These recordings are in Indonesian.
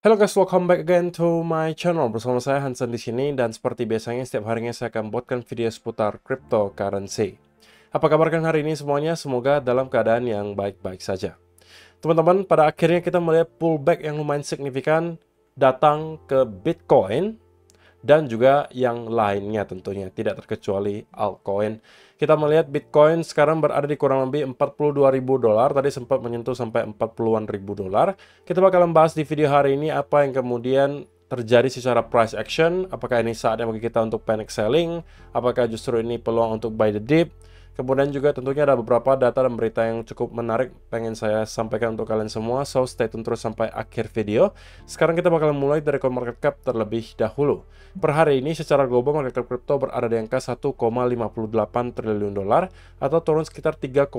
Hello guys, welcome back again to my channel. Bersama saya Hansen di sini, dan seperti biasanya setiap harinya saya akan buatkan video seputar cryptocurrency. Apa kabar kalian hari ini semuanya? Semoga dalam keadaan yang baik-baik saja. Teman-teman, pada akhirnya kita melihat pullback yang lumayan signifikan datang ke Bitcoin dan juga yang lainnya tentunya, tidak terkecuali altcoin. Kita melihat Bitcoin sekarang berada di kurang lebih $42.000, tadi sempat menyentuh sampai 40-an ribu dolar. Kita bakalan bahas di video hari ini apa yang kemudian terjadi secara price action, apakah ini saatnya bagi kita untuk panic selling, apakah justru ini peluang untuk buy the dip. Kemudian juga tentunya ada beberapa data dan berita yang cukup menarik pengen saya sampaikan untuk kalian semua, so stay tune terus sampai akhir video. Sekarang kita bakalan mulai dari CoinMarketCap terlebih dahulu. Per hari ini secara global market cap kripto berada di angka 1,58 triliun dolar atau turun sekitar 3,92%.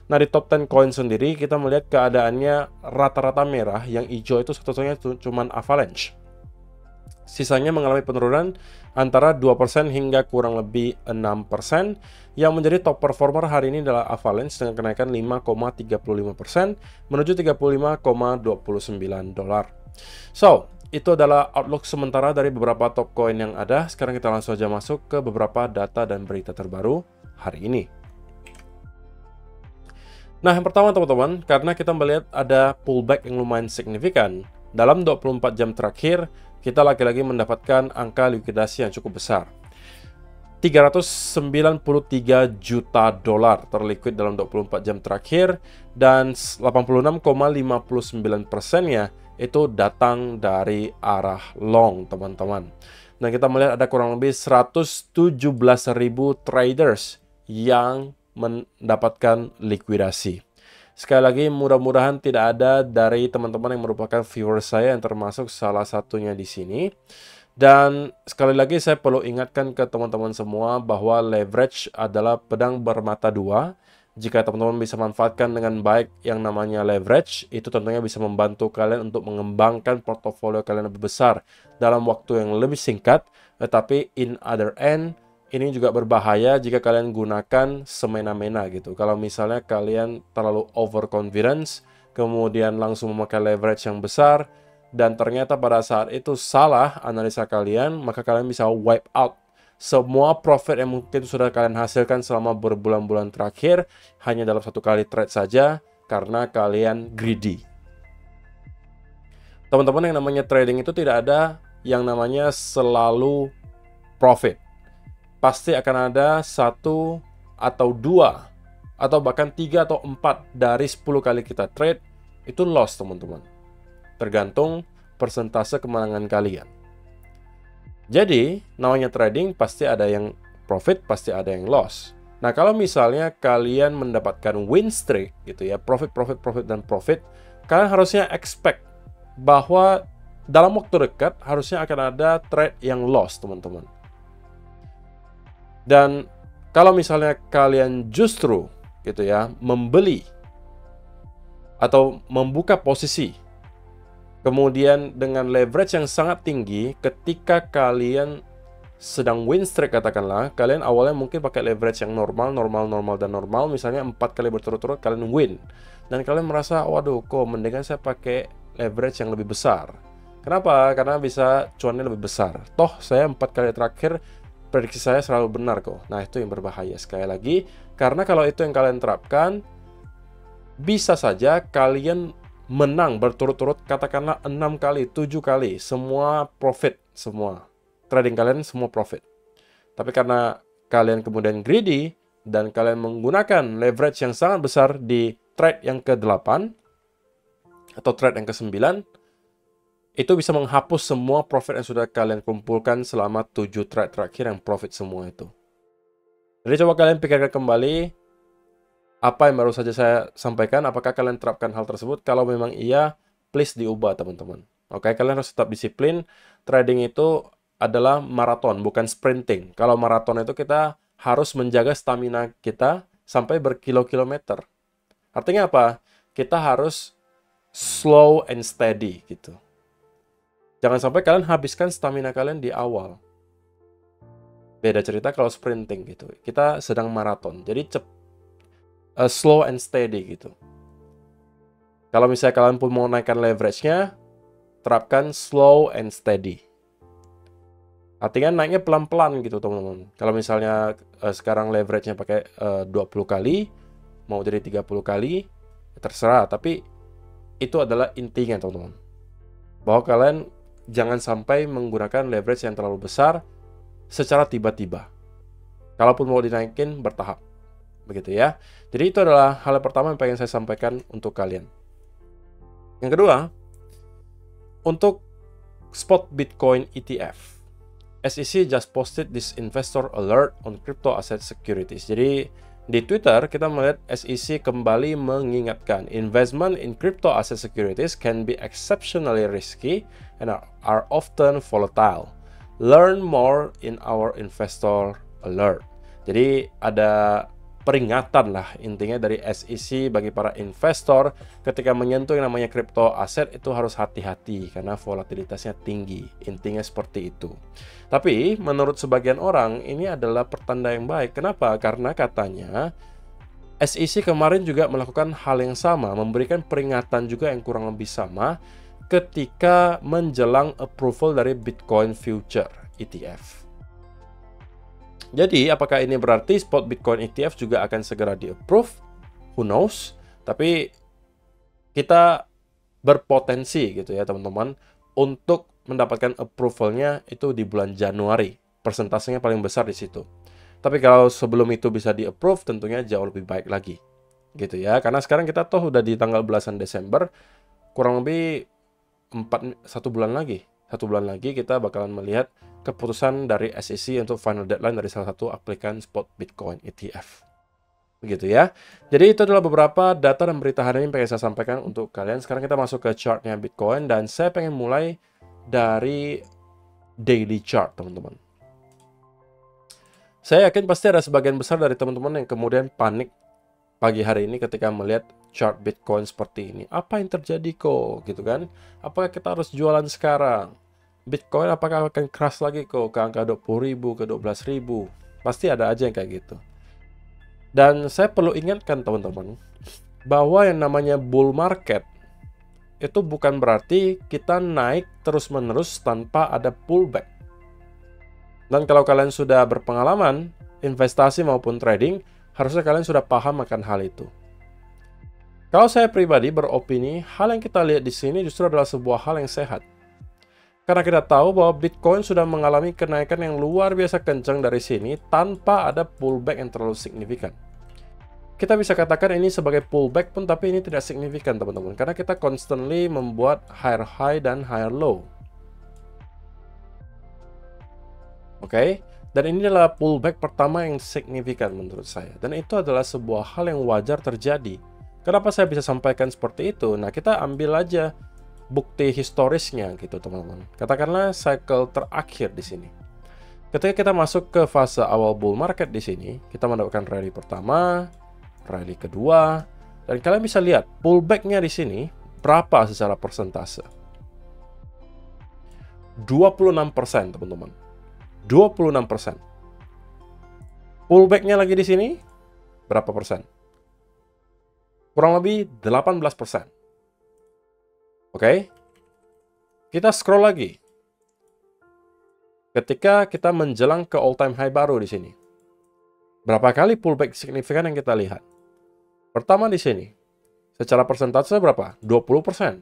Nah, di top 10 coin sendiri kita melihat keadaannya rata-rata merah, yang hijau itu satu-satunya cuman Avalanche. Sisanya mengalami penurunan antara 2% hingga kurang lebih 6%. Yang menjadi top performer hari ini adalah Avalanche dengan kenaikan 5,35% menuju 35,29 dolar. So, itu adalah outlook sementara dari beberapa top coin yang ada. Sekarang kita langsung saja masuk ke beberapa data dan berita terbaru hari ini. Nah, yang pertama teman-teman, karena kita melihat ada pullback yang lumayan signifikan, dalam 24 jam terakhir, kita lagi-lagi mendapatkan angka likuidasi yang cukup besar. 393 juta dolar terliquid dalam 24 jam terakhir, dan 86,59%-nya itu datang dari arah long, teman-teman. Dan kita melihat ada kurang lebih 117.000 traders yang mendapatkan likuidasi. Sekali lagi, mudah-mudahan tidak ada dari teman-teman yang merupakan viewer saya yang termasuk salah satunya di sini. Dan sekali lagi saya perlu ingatkan ke teman-teman semua bahwa leverage adalah pedang bermata dua. Jika teman-teman bisa manfaatkan dengan baik yang namanya leverage, itu tentunya bisa membantu kalian untuk mengembangkan portofolio kalian lebih besar dalam waktu yang lebih singkat. Tetapi in other end, ini juga berbahaya jika kalian gunakan semena-mena gitu. Kalau misalnya kalian terlalu overconfidence, kemudian langsung memakai leverage yang besar, dan ternyata pada saat itu salah analisa kalian, maka kalian bisa wipe out semua profit yang mungkin sudah kalian hasilkan selama berbulan-bulan terakhir hanya dalam satu kali trade saja karena kalian greedy. Teman-teman, yang namanya trading itu tidak ada yang namanya selalu profit. Pasti akan ada satu atau dua atau bahkan 3 atau 4 dari 10 kali kita trade itu loss, teman-teman. Tergantung persentase kemenangan kalian. Jadi, namanya trading pasti ada yang profit, pasti ada yang loss. Nah, kalau misalnya kalian mendapatkan win streak gitu ya, profit, kalian harusnya expect bahwa dalam waktu dekat harusnya akan ada trade yang loss, teman-teman. Dan kalau misalnya kalian justru gitu ya membeli atau membuka posisi kemudian dengan leverage yang sangat tinggi, ketika kalian sedang win streak katakanlah, kalian awalnya mungkin pakai leverage yang normal, misalnya 4 kali berturut-turut kalian win, dan kalian merasa waduh kok mendingan saya pakai leverage yang lebih besar. Kenapa? Karena bisa cuannya lebih besar. Toh saya 4 kali terakhir prediksi saya selalu benar kok. Nah, itu yang berbahaya sekali lagi. Karena kalau itu yang kalian terapkan, bisa saja kalian menang berturut-turut katakanlah 6 kali, 7 kali. Semua profit, semua. Trading kalian semua profit. Tapi karena kalian kemudian greedy, dan kalian menggunakan leverage yang sangat besar di trade yang ke-8 atau trade yang ke-9, itu bisa menghapus semua profit yang sudah kalian kumpulkan selama 7 trade terakhir yang profit semua itu. Jadi coba kalian pikirkan kembali apa yang baru saja saya sampaikan. Apakah kalian terapkan hal tersebut? Kalau memang iya, please diubah teman-teman. Oke, kalian harus tetap disiplin. Trading itu adalah maraton, bukan sprinting. Kalau maraton itu kita harus menjaga stamina kita sampai berkilo-kilometer. Artinya apa? Kita harus slow and steady gitu. Jangan sampai kalian habiskan stamina kalian di awal. Beda cerita kalau sprinting gitu. Kita sedang maraton. Jadi slow and steady gitu. Kalau misalnya kalian pun mau naikkan leverage-nya, terapkan slow and steady. Artinya naiknya pelan-pelan gitu teman-teman. Kalau misalnya sekarang leverage-nya pakai 20 kali, mau jadi 30 kali, terserah. Tapi itu adalah intinya teman-teman. Bahwa kalian jangan sampai menggunakan leverage yang terlalu besar secara tiba-tiba. Kalaupun mau dinaikin, bertahap. Begitu ya. Jadi itu adalah hal pertama yang pengen saya sampaikan untuk kalian. Yang kedua, untuk spot Bitcoin ETF. SEC just posted this investor alert on crypto asset securities. Jadi di Twitter kita melihat SEC kembali mengingatkan investment in crypto asset securities can be exceptionally risky and are often volatile. Learn more in our investor alert. Jadi ada peringatan lah intinya dari SEC bagi para investor ketika menyentuh yang namanya crypto aset itu harus hati-hati karena volatilitasnya tinggi. Intinya seperti itu. Tapi menurut sebagian orang ini adalah pertanda yang baik. Kenapa? Karena katanya SEC kemarin juga melakukan hal yang sama, memberikan peringatan juga yang kurang lebih sama ketika menjelang approval dari Bitcoin Future ETF. Jadi, apakah ini berarti spot Bitcoin ETF juga akan segera di-approve? Who knows? Tapi kita berpotensi gitu ya teman-teman untuk mendapatkan approval-nya itu di bulan Januari. Persentasenya paling besar di situ. Tapi kalau sebelum itu bisa di-approve, tentunya jauh lebih baik lagi. Gitu ya. Karena sekarang kita toh udah di tanggal belasan Desember, kurang lebih 1 bulan lagi. 1 bulan lagi kita bakalan melihat keputusan dari SEC untuk final deadline dari salah satu aplikan spot Bitcoin ETF. Begitu ya. Jadi itu adalah beberapa data dan berita hari ini yang pengen saya sampaikan untuk kalian. Sekarang kita masuk ke chartnya Bitcoin dan saya pengen mulai dari daily chart, teman-teman. Saya yakin pasti ada sebagian besar dari teman-teman yang kemudian panik pagi hari ini ketika melihat chart Bitcoin seperti ini. Apa yang terjadi kok? Gitu kan? Apakah kita harus jualan sekarang? Bitcoin apakah akan crash lagi kok ke angka 20.000, ke 12.000? Pasti ada aja yang kayak gitu. Dan saya perlu ingatkan teman-teman, bahwa yang namanya bull market itu bukan berarti kita naik terus-menerus tanpa ada pullback. Dan kalau kalian sudah berpengalaman, investasi maupun trading, harusnya kalian sudah paham akan hal itu. Kalau saya pribadi beropini, hal yang kita lihat di sini justru adalah sebuah hal yang sehat. Karena kita tahu bahwa Bitcoin sudah mengalami kenaikan yang luar biasa kencang dari sini tanpa ada pullback yang terlalu signifikan. Kita bisa katakan ini sebagai pullback pun, tapi ini tidak signifikan teman-teman. Karena kita constantly membuat higher high dan higher low. Oke? Dan ini adalah pullback pertama yang signifikan menurut saya. Dan itu adalah sebuah hal yang wajar terjadi. Kenapa saya bisa sampaikan seperti itu? Nah, kita ambil aja bukti historisnya gitu teman-teman. Katakanlah cycle terakhir di sini. Ketika kita masuk ke fase awal bull market di sini, kita mendapatkan rally pertama, rally kedua, dan kalian bisa lihat pullback-nya di sini berapa secara persentase. 26% teman-teman. 26%. Pullback-nya lagi di sini berapa persen? Kurang lebih 18%. Oke, kita scroll lagi. Ketika kita menjelang ke all time high baru di sini, berapa kali pullback signifikan yang kita lihat? Pertama di sini, secara persentase berapa? 20%.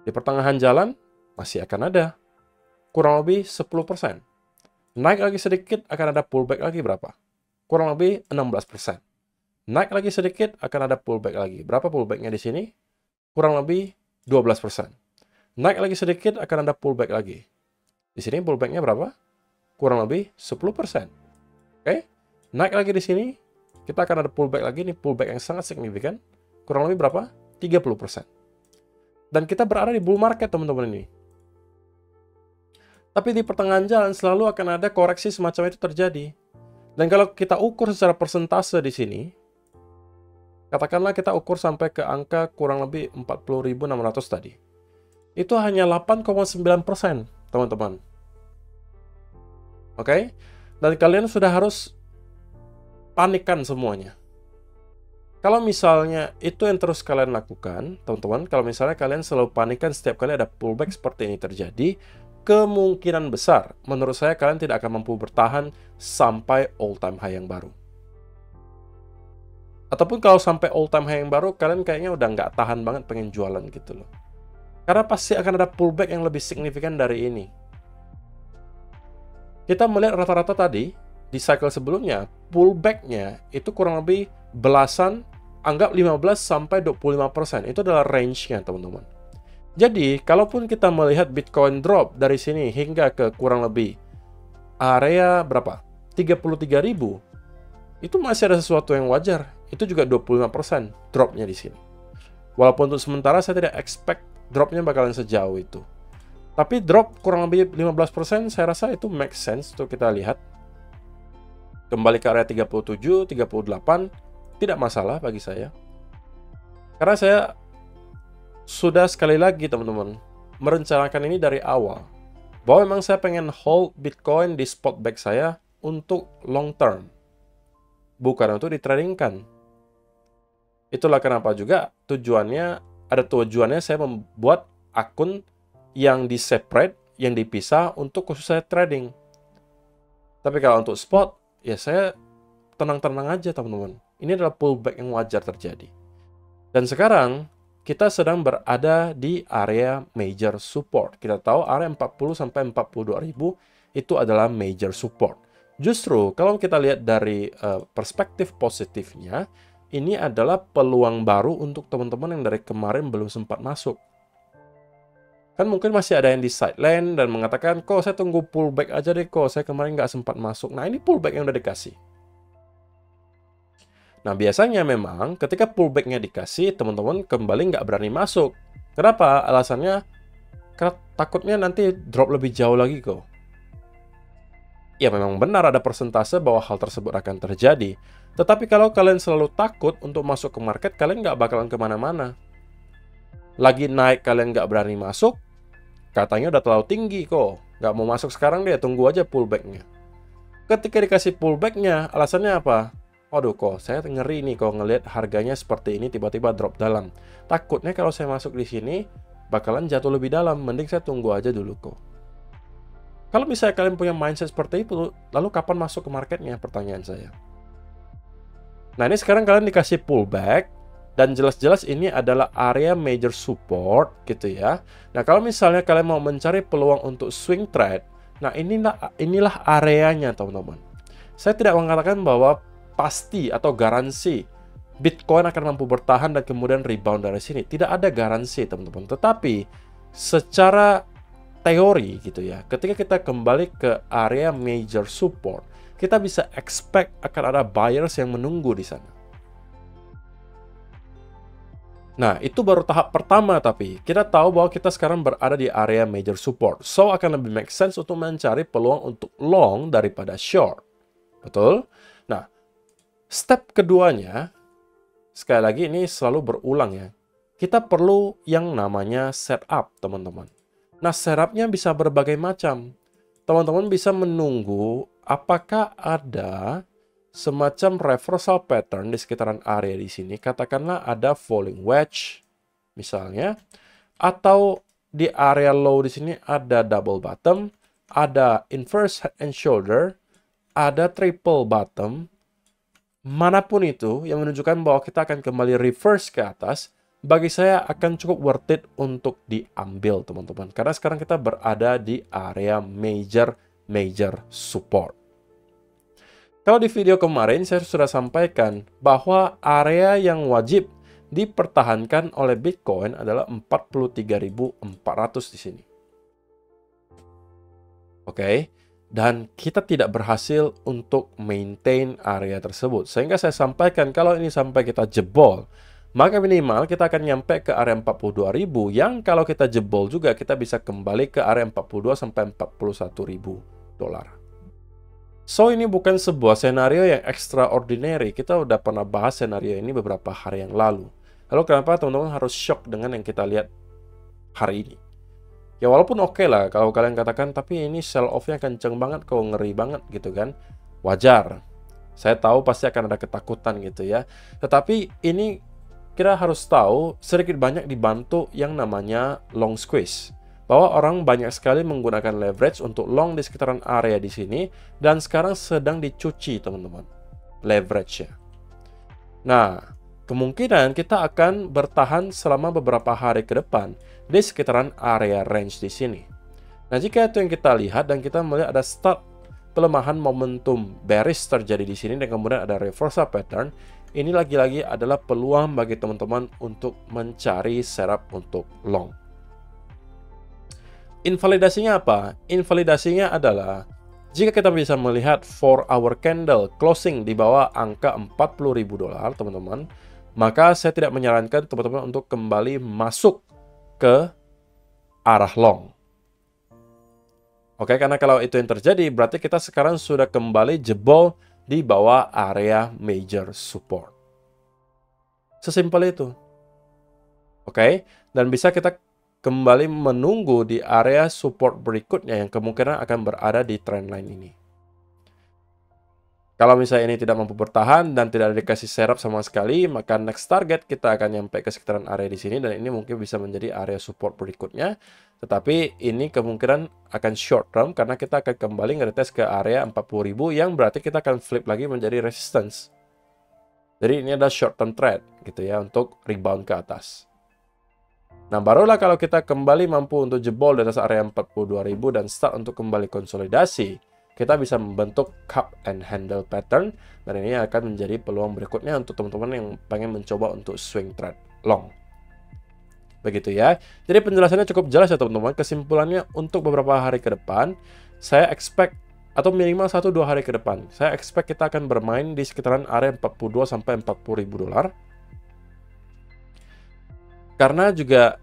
Di pertengahan jalan masih akan ada, kurang lebih 10%. Naik lagi sedikit akan ada pullback lagi berapa? Kurang lebih 16%. Naik lagi sedikit akan ada pullback lagi. Berapa pullbacknya di sini? Kurang lebih 12%. Naik lagi sedikit akan ada pullback lagi. Di sini pullbacknya berapa? Kurang lebih 10%. Oke? Naik lagi di sini, kita akan ada pullback lagi. Ini pullback yang sangat signifikan. Kurang lebih berapa? 30%. Dan kita berada di bull market, teman-teman ini. Tapi di pertengahan jalan selalu akan ada koreksi semacam itu terjadi. Dan kalau kita ukur secara persentase di sini, katakanlah kita ukur sampai ke angka kurang lebih 40.600 tadi. Itu hanya 8,9%, teman-teman. Oke? Dan kalian sudah harus panikkan semuanya. Kalau misalnya itu yang terus kalian lakukan, teman-teman, kalau misalnya kalian selalu panikan setiap kali ada pullback seperti ini terjadi, kemungkinan besar, menurut saya kalian tidak akan mampu bertahan sampai all-time high yang baru. Ataupun kalau sampai all-time high yang baru, kalian kayaknya udah nggak tahan banget pengen jualan gitu loh. Karena pasti akan ada pullback yang lebih signifikan dari ini. Kita melihat rata-rata tadi, di cycle sebelumnya, pullback-nya itu kurang lebih belasan, anggap 15-25%. Itu adalah range-nya, teman-teman. Jadi, kalaupun kita melihat Bitcoin drop dari sini hingga ke kurang lebih area berapa? 33.000, itu masih ada sesuatu yang wajar. Itu juga 25% drop-nya di sini. Walaupun untuk sementara saya tidak expect drop-nya bakalan sejauh itu. Tapi drop kurang lebih 15%, saya rasa itu make sense untuk kita lihat. Kembali ke area 37, 38, tidak masalah bagi saya. Karena saya sudah sekali lagi, teman-teman, merencanakan ini dari awal. Bahwa memang saya pengen hold Bitcoin di spot back saya untuk long term. Bukan untuk ditradingkan. Itulah kenapa juga ada tujuannya saya membuat akun yang di-separate, yang dipisah untuk khusus saya trading. Tapi kalau untuk spot, ya saya tenang-tenang aja, teman-teman. Ini adalah pullback yang wajar terjadi. Dan sekarang kita sedang berada di area major support. Kita tahu area 40 sampai 42.000 itu adalah major support. Justru kalau kita lihat dari perspektif positifnya, ini adalah peluang baru untuk teman-teman yang dari kemarin belum sempat masuk. Kan mungkin masih ada yang di sideline dan mengatakan, kok saya tunggu pullback aja deh, kok saya kemarin nggak sempat masuk. Nah, ini pullback yang udah dikasih. Nah, biasanya memang ketika pullback-nya dikasih, teman-teman kembali nggak berani masuk. Kenapa? Alasannya, karena takutnya nanti drop lebih jauh lagi kok. Ya, memang benar ada persentase bahwa hal tersebut akan terjadi. Tetapi kalau kalian selalu takut untuk masuk ke market, kalian nggak bakalan kemana-mana. Lagi naik, kalian nggak berani masuk, katanya udah terlalu tinggi kok. Nggak mau masuk sekarang deh, tunggu aja pullback-nya. Ketika dikasih pullback-nya, alasannya apa? Waduh, kok saya ngeri nih kok ngelihat harganya seperti ini tiba-tiba drop dalam. Takutnya kalau saya masuk di sini bakalan jatuh lebih dalam. Mending saya tunggu aja dulu kok. Kalau misalnya kalian punya mindset seperti itu, lalu kapan masuk ke marketnya? Pertanyaan saya. Nah, ini sekarang kalian dikasih pullback dan jelas-jelas ini adalah area major support gitu ya. Nah, kalau misalnya kalian mau mencari peluang untuk swing trade, nah inilah areanya, teman-teman. Saya tidak mengatakan bahwa pasti atau garansi Bitcoin akan mampu bertahan dan kemudian rebound dari sini. Tidak ada garansi, teman-teman. Tetapi secara teori gitu ya, ketika kita kembali ke area major support, kita bisa expect akan ada buyers yang menunggu di sana. Nah, itu baru tahap pertama, tapi kita tahu bahwa kita sekarang berada di area major support. So, akan lebih make sense untuk mencari peluang untuk long daripada short. Betul? Nah, step keduanya, sekali lagi ini selalu berulang ya. Kita perlu yang namanya setup, teman-teman. Nah, setupnya bisa berbagai macam. Teman-teman bisa menunggu apakah ada semacam reversal pattern di sekitaran area di sini. Katakanlah ada falling wedge, misalnya. Atau di area low di sini ada double bottom, ada inverse head and shoulder, ada triple bottom. Manapun itu yang menunjukkan bahwa kita akan kembali reverse ke atas, bagi saya akan cukup worth it untuk diambil, teman-teman. Karena sekarang kita berada di area major support. Kalau di video kemarin saya sudah sampaikan bahwa area yang wajib dipertahankan oleh Bitcoin adalah 43.400 di sini. Oke. Dan kita tidak berhasil untuk maintain area tersebut. Sehingga saya sampaikan kalau ini sampai kita jebol, maka minimal kita akan nyampe ke area 42.000 yang kalau kita jebol juga kita bisa kembali ke area 42 sampai 41.000 dolar. So ini bukan sebuah senario yang extraordinary. Kita udah pernah bahas senario ini beberapa hari yang lalu. Lalu kenapa teman-teman harus shock dengan yang kita lihat hari ini? Ya walaupun oke lah kalau kalian katakan, tapi ini sell off-nya kenceng banget, kok ngeri banget gitu kan. Wajar. Saya tahu pasti akan ada ketakutan gitu ya. Tetapi ini kita harus tahu sedikit banyak dibantu yang namanya long squeeze. Bahwa orang banyak sekali menggunakan leverage untuk long di sekitaran area di sini dan sekarang sedang dicuci teman-teman leverage-nya. Nah, kemungkinan kita akan bertahan selama beberapa hari ke depan di sekitaran area range di sini. Nah, jika itu yang kita lihat dan kita melihat ada start pelemahan momentum bearish terjadi di sini dan kemudian ada reversal pattern, ini lagi-lagi adalah peluang bagi teman-teman untuk mencari setup untuk long. Invalidasinya apa? Invalidasinya adalah jika kita bisa melihat 4-hour candle closing di bawah angka $40.000, teman-teman, maka saya tidak menyarankan teman-teman untuk kembali masuk ke arah long. Oke, karena kalau itu yang terjadi, berarti kita sekarang sudah kembali jebol di bawah area major support. Sesimpel itu. Oke, dan bisa kita kembali menunggu di area support berikutnya yang kemungkinan akan berada di trendline ini. Kalau misalnya ini tidak mampu bertahan dan tidak dikasih setup sama sekali, maka next target kita akan nyampe ke sekitaran area di sini dan ini mungkin bisa menjadi area support berikutnya. Tetapi ini kemungkinan akan short term karena kita akan kembali nge-retest ke area 40.000 yang berarti kita akan flip lagi menjadi resistance. Jadi ini adalah short term trade gitu ya untuk rebound ke atas. Nah, barulah kalau kita kembali mampu untuk jebol di atas area 42.000 dan start untuk kembali konsolidasi, kita bisa membentuk cup and handle pattern dan ini akan menjadi peluang berikutnya untuk teman-teman yang pengen mencoba untuk swing trade long. Begitu ya. Jadi penjelasannya cukup jelas ya teman-teman. Kesimpulannya untuk beberapa hari ke depan, saya expect atau minimal 1-2 hari ke depan, saya expect kita akan bermain di sekitaran area 42 sampai 40.000 dolar. Karena juga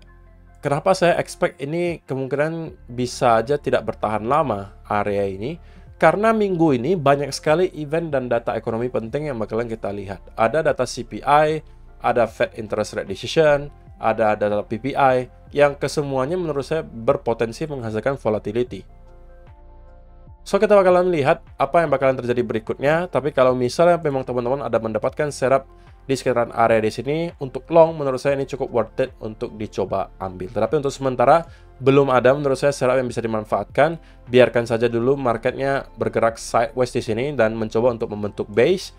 kenapa saya expect ini kemungkinan bisa aja tidak bertahan lama area ini. Karena minggu ini banyak sekali event dan data ekonomi penting yang bakalan kita lihat. Ada data CPI, ada Fed Interest Rate Decision, ada data PPI, yang kesemuanya menurut saya berpotensi menghasilkan volatility. So, kita bakalan lihat apa yang bakalan terjadi berikutnya. Tapi kalau misalnya memang teman-teman ada mendapatkan setup di sekitaran area di sini untuk long, menurut saya ini cukup worth it untuk dicoba ambil. Tetapi untuk sementara belum ada menurut saya setup yang bisa dimanfaatkan. Biarkan saja dulu marketnya bergerak sideways di sini dan mencoba untuk membentuk base.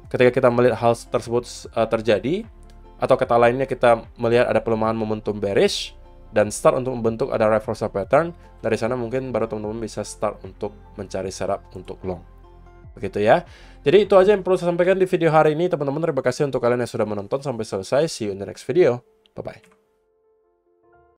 Ketika kita melihat hal tersebut terjadi, atau kata lainnya kita melihat ada pelemahan momentum bearish dan start untuk membentuk ada reversal pattern, dari sana mungkin baru teman-teman bisa start untuk mencari setup untuk long. Begitu ya. Jadi itu aja yang perlu saya sampaikan di video hari ini teman-teman. Terima kasih untuk kalian yang sudah menonton sampai selesai. See you in the next video. Bye-bye.